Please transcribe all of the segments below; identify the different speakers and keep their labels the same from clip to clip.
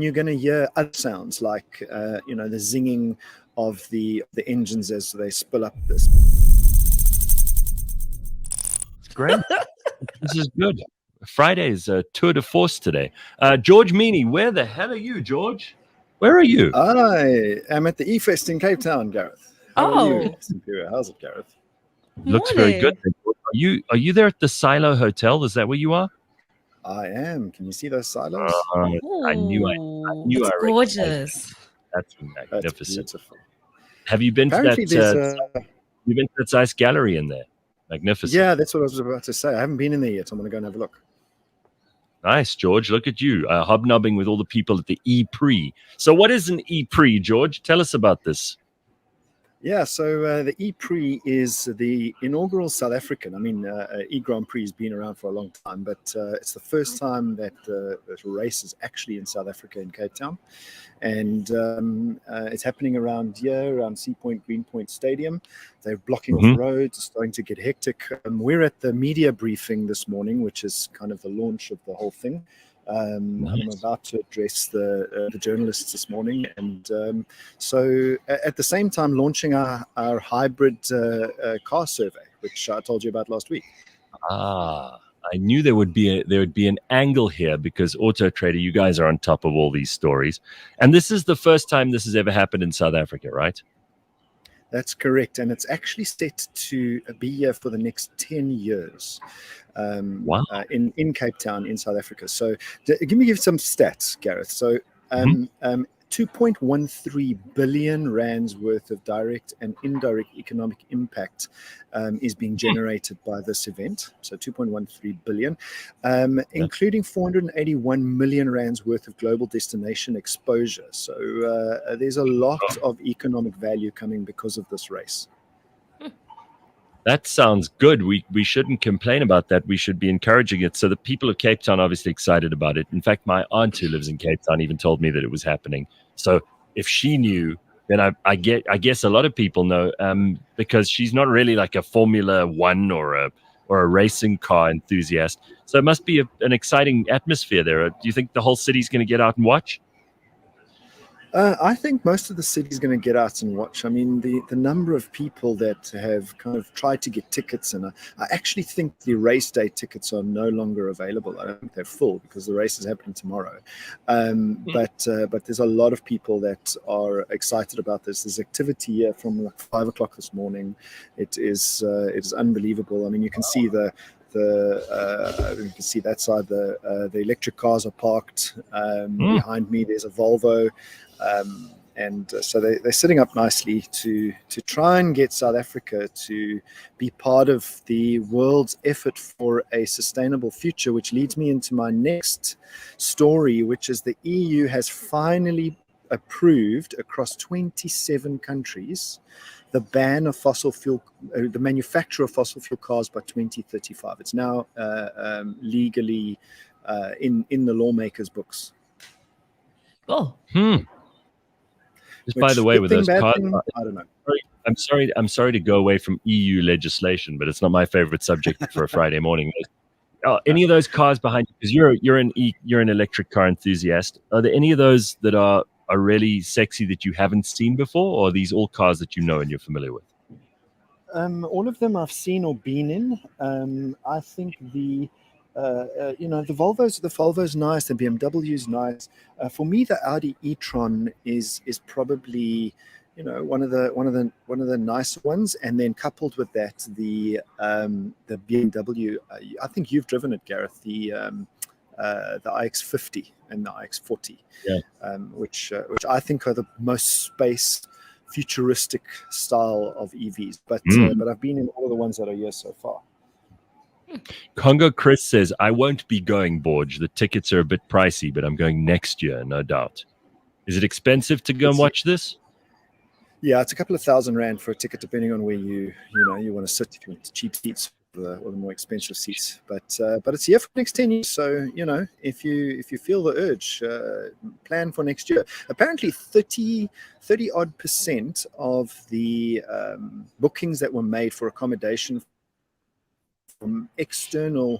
Speaker 1: you're going to hear other sounds like, the zinging of the engines as they spill up this.
Speaker 2: Great. This is good. Friday's tour de force today. George Mienie, where the hell are you, George? Where are you?
Speaker 1: I am at the E-Fest in Cape Town, Gareth. How are you? How's it, Gareth?
Speaker 2: Looks very good. Are you there at the Silo Hotel? Is that where you are?
Speaker 1: I am. Can you see those silos?
Speaker 2: I knew
Speaker 3: it's gorgeous.
Speaker 2: That's magnificent.
Speaker 1: That's beautiful.
Speaker 2: Have you been
Speaker 1: Apparently
Speaker 2: to that? You've been to that size gallery in there? Magnificent.
Speaker 1: Yeah, that's what I was about to say. I haven't been in there yet. I'm going to go and have a look.
Speaker 2: Nice, George. Look at you, hobnobbing with all the people at the E-Prix. So what is an E-Prix, George? Tell us about this.
Speaker 1: Yeah, so the E-Prix is the inaugural South African. I mean, E-Grand Prix has been around for a long time, but it's the first time that the race is actually in South Africa in Cape Town. And it's happening around here, around Sea Point, Greenpoint Stadium. They're blocking off roads, it's starting to get hectic. We're at the media briefing this morning, which is kind of the launch of the whole thing. I'm about to address the journalists this morning, and so at the same time launching our hybrid car survey, which I told you about last week.
Speaker 2: I knew there would be an angle here because AutoTrader, you guys are on top of all these stories, and this is the first time this has ever happened in South Africa, right?
Speaker 1: That's correct, and it's actually set to be here for the next 10 years.
Speaker 2: Wow.
Speaker 1: In Cape Town in South Africa. So give me some stats, Gareth. So 2.13 billion rands worth of direct and indirect economic impact is being generated by this event. So 2.13 billion, including 481 million rands worth of global destination exposure. So there's a lot of economic value coming because of this race.
Speaker 2: That sounds good. We shouldn't complain about that. We should be encouraging it. So the people of Cape Town are obviously excited about it. In fact, my aunt who lives in Cape Town even told me that it was happening. So if she knew, then I guess a lot of people know, because she's not really like a Formula One or a racing car enthusiast. So it must be an exciting atmosphere there. Do you think the whole city's going to get out and watch?
Speaker 1: I think most of the city is going to get out and watch. I mean, the number of people that have kind of tried to get tickets, and I actually think the race day tickets are no longer available. I don't think they're full because the race is happening tomorrow. But there's a lot of people that are excited about this. There's activity here from like 5 o'clock this morning. It is unbelievable. I mean, you can see you can see that side. The electric cars are parked. Behind me, there's a Volvo. So they're sitting up nicely to try and get South Africa to be part of the world's effort for a sustainable future, which leads me into my next story, which is the EU has finally approved across 27 countries the ban of fossil fuel, the manufacture of fossil fuel cars by 2035. It's now legally in the lawmakers' books.
Speaker 2: Just by the way, with those cars,
Speaker 1: I don't know.
Speaker 2: I'm sorry to go away from EU legislation, but it's not my favorite subject for a Friday morning. Any of those cars behind you, because you're an electric car enthusiast. Are there any of those that are really sexy that you haven't seen before, or are these all cars that you know and you're familiar with?
Speaker 1: All of them I've seen or been in. I think the Volvo's nice, the BMW's nice. For me, the Audi e-tron is probably one of the nice ones, and then coupled with that the BMW. I think you've driven it, Gareth. The iX50 and the iX40, which I think are the most space futuristic style of EVs. But I've been in all of the ones that are here so far.
Speaker 2: Congo Chris says, I won't be going, Borge. The tickets are a bit pricey, but I'm going next year, no doubt. Is it expensive to go and watch this?
Speaker 1: Yeah, it's a couple of $1,000 for a ticket, depending on where you want to sit. If you want the cheap seats or the more expensive seats, but it's here for the next 10 years. So if you feel the urge, plan for next year. Apparently, 30 odd % of the bookings that were made for accommodation from external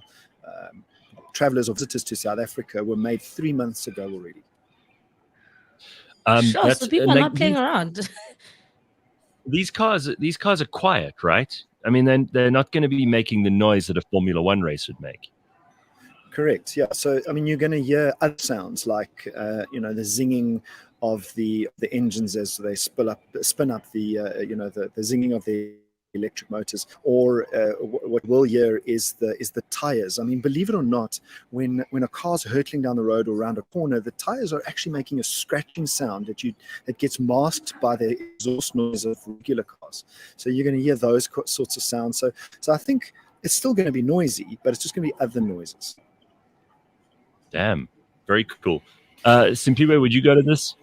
Speaker 1: travelers or visitors to South Africa were made 3 months ago already.
Speaker 3: Sure, so people are not playing around.
Speaker 2: These cars are quiet, right? I mean, they're not going to be making the noise that a Formula One race would make.
Speaker 1: Correct. Yeah. So I mean, you're going to hear other sounds like the zinging of the engines as they spin up the the zinging of the electric motors, or what we'll hear is the tires. I mean, believe it or not, when a car's hurtling down the road or around a corner, the tires are actually making a scratching sound that gets masked by the exhaust noise of regular cars. So you're going to hear those sorts of sounds. So I think it's still going to be noisy, but it's just going to be other noises.
Speaker 2: Damn, very cool. Simpiwe, would you go to this?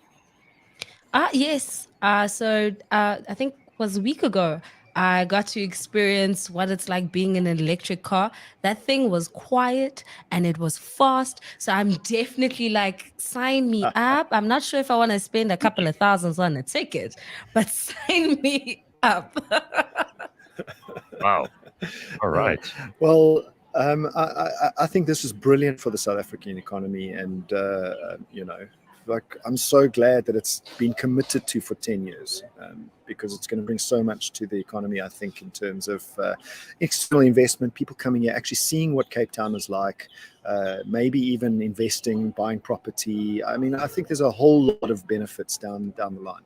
Speaker 3: Yes. So I think it was a week ago, I got to experience what it's like being in an electric car. That thing was quiet and it was fast. So I'm definitely like, sign me up. I'm not sure if I want to spend a couple of thousands on a ticket, but sign me up.
Speaker 2: Wow. All right.
Speaker 1: Well, I think this is brilliant for the South African economy, and I'm so glad that it's been committed to for 10 years, because it's going to bring so much to the economy, I think, in terms of external investment, people coming here, actually seeing what Cape Town is like, maybe even investing, buying property. I mean, I think there's a whole lot of benefits down the line.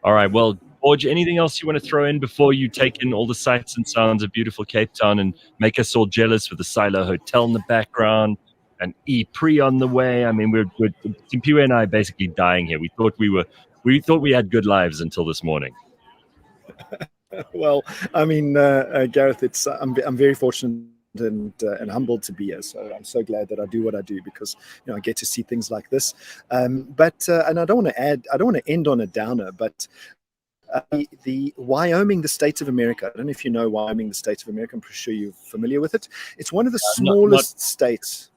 Speaker 2: All right. Well, George, anything else you want to throw in before you take in all the sights and sounds of beautiful Cape Town and make us all jealous with the Silo Hotel in the background and E-Pre on the way? I mean, we're Simpiwe and I basically dying here. We thought we had good lives until this morning.
Speaker 1: Well, I mean, Gareth, I'm very fortunate and humbled to be here. So I'm so glad that I do what I do, because I get to see things like this. But and I don't want to end on a downer, but the Wyoming, the state of America. I don't know if you know Wyoming, the state of America. I'm pretty sure you're familiar with it. It's one of the smallest states.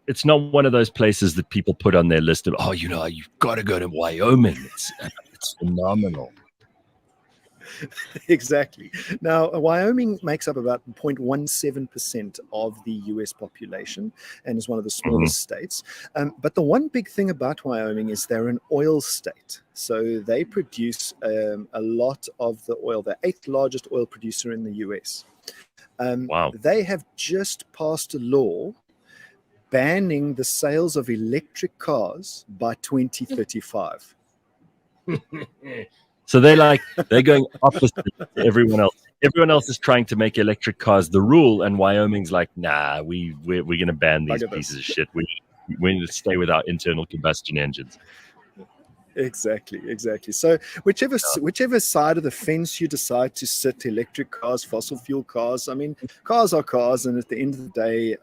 Speaker 2: It's not one of those places that people put on their list of, you've got to go to Wyoming. It's phenomenal.
Speaker 1: Exactly. Now, Wyoming makes up about 0.17% of the US population and is one of the smallest states. But the one big thing about Wyoming is they're an oil state. So they produce a lot of the oil. They're 8th largest oil producer in the US.
Speaker 2: Wow. They
Speaker 1: have just passed a law banning the sales of electric cars by 2035.
Speaker 2: So they're going opposite to everyone else. Everyone else is trying to make electric cars the rule, and Wyoming's like, nah, we're going to ban these pieces of shit. We need to stay with our internal combustion engines.
Speaker 1: Exactly. So whichever side of the fence you decide to sit, electric cars, fossil fuel cars, I mean, cars are cars, and at the end of the day,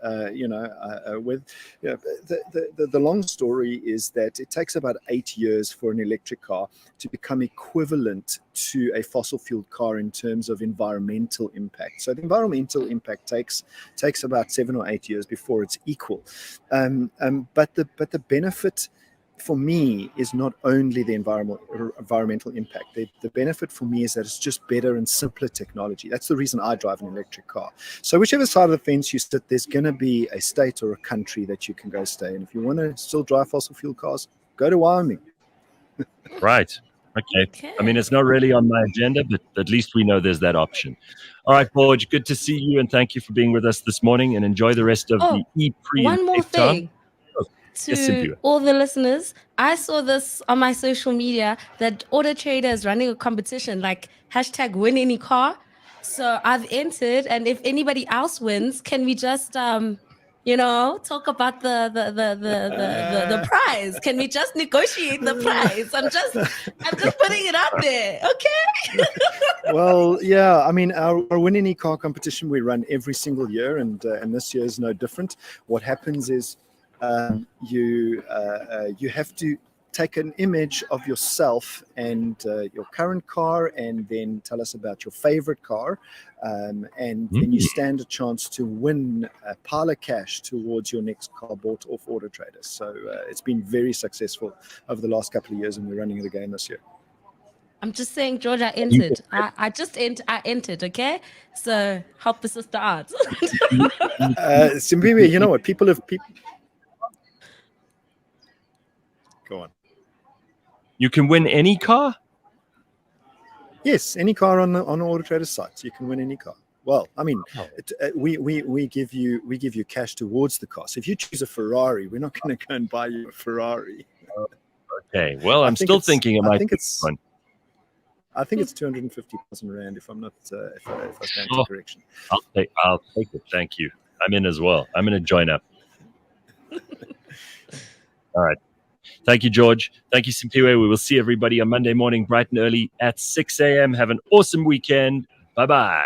Speaker 1: the long story is that it takes about 8 years for an electric car to become equivalent to a fossil fuel car in terms of environmental impact. So the environmental impact takes about 7 or 8 years before it's equal. But the benefit for me is not only the environmental impact. The benefit for me is that it's just better and simpler technology. That's the reason I drive an electric car. So whichever side of the fence you sit, there's going to be a state or a country that you can go stay in. If you want to still drive fossil fuel cars, go to Wyoming.
Speaker 2: Right. Okay. I mean, it's not really on my agenda, but at least we know there's that option. All right, George, good to see you, and thank you for being with us this morning, and enjoy the rest of the E-Pre.
Speaker 3: One more thing. To all the listeners, I saw this on my social media that AutoTrader is running a competition, like #win any car. So I've entered, and if anybody else wins, can we just talk about the prize? Can we just negotiate the prize? I'm just putting it out there, okay?
Speaker 1: Well, yeah, I mean, our Win Any Car competition we run every single year, and this year is no different. What happens is you have to take an image of yourself and your current car, and then tell us about your favorite car, and then you stand a chance to win a pile of cash towards your next car bought off AutoTrader. So it's been very successful over the last couple of years, and we're running it again this year.
Speaker 3: I'm just saying, George, I entered. I entered, okay? So help the sister out.
Speaker 1: Simpiwe, you know what? People Go on.
Speaker 2: You can win any car?
Speaker 1: Yes, any car on AutoTrader sites, you can win any car. Well, I mean, we give you cash towards the car. So if you choose a Ferrari, we're not going to go and buy you a Ferrari.
Speaker 2: Okay. Well, I'm still thinking it might be fun.
Speaker 1: I think it's 250,000 rand. If I'm not, if I stand to correction.
Speaker 2: I'll take it. Thank you. I'm in as well. I'm going to join up. All right. Thank you, George. Thank you, Simpiwe. We will see everybody on Monday morning, bright and early at 6 a.m. Have an awesome weekend. Bye-bye.